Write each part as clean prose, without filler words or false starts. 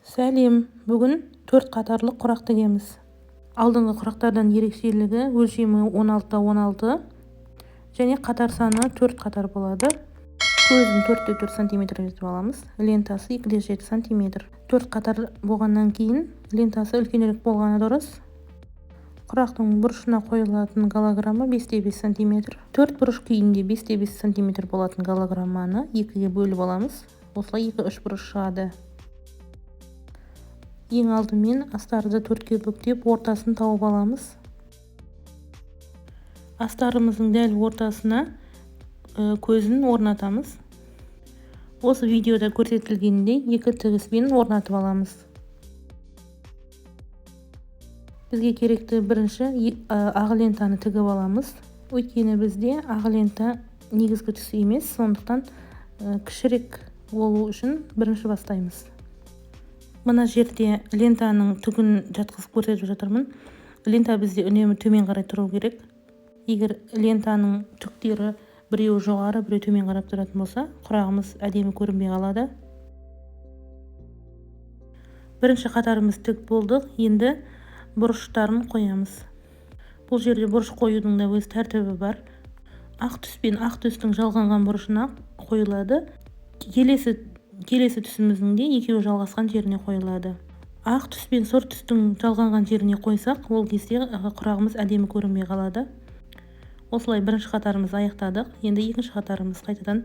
Сәлем, бүгін 4 қатарлық құрақ тігеміз. Алдыңғы құрақтардан ерекшелігі өлшемі 16-16 және қатар саны 4 қатар болады. Көзін 4-4 см етіп аламыз. Лентасы 2-7 см. 4 қатар болғаннан кейін лентасы үлкенірек болғаны дұрыс. Құрақтың бұрышына қойылатын голограмма 5-5 см. 4 бұрыш күйінде 5-5 см болатын голограмманы 2-ге бөліп аламыз. Осылай 2-3 бұрыш шығады. Ең алдымен астарды 4-ке бүктеп, ортасын тауып аламыз. Астарымыздың дәл ортасына көзін орнатамыз. Осы видеода көрсетілгендей 2 тігіспен орнатып аламыз. Бізге керекті бірінші ақ лентаны тігіп аламыз. Өйткені бізде ақ лента негізгі түсі емес, сондықтан кішірек болу үшін бірінші бастаймыз. Мына жерде лентаның түгін жатқызып көрсетіп жатырмын. Лента бізде үнемі төмен қарай тұру керек. Егер лентаның түктері біреу жоғары, біреу төмен қарап тұратын болса, құрағымыз әдемі көрінбей қалады. Бірінші қатарымыз тік болды. Енді бұрыштарын қоямыз. Бұл жерде бұрыш қоюдың да өз тәртібі бар. Ақ түс пен ақ түстің жалғанған бұрышына қойылады. Келесі түсіміздің де екеуі жалғасқан жеріне қойылады. Ақ түс пен сұр түстің жалғанған жеріне қойсақ, ол кезде құрағымыз әдемі көрінбей қалады. Осылай бірінші қатарымызды аяқтадық. Енді екінші қатарымыз қайтадан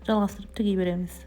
жалғастырып тіге береміз.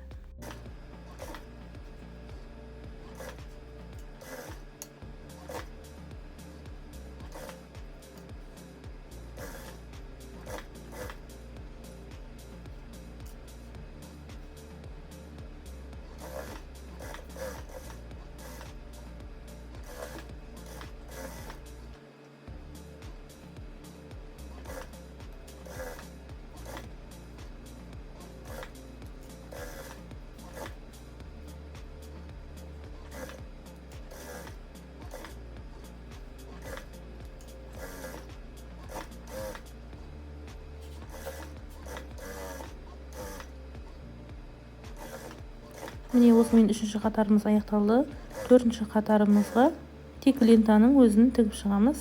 Міне осымен үшінші қатарымыз аяқталды. Төртінші қатарымызға тек лентаның өзін тігіп шығамыз.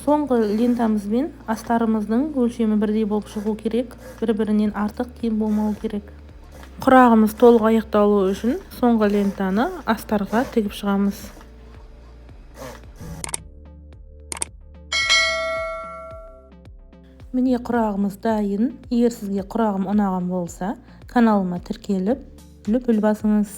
Соңғы лентамызбен астарымыздың өлшемі бірдей болып шығу керек. Бір-бірінен артық кем болмау керек. Құрағымыз толық аяқталу үшін соңғы лентаны астарға тігіп шығамыз. Міне құрағымыз дайын. Егер сізге құрағым ұнаған болса, каналыма тіркеліп, бүл басыңыз.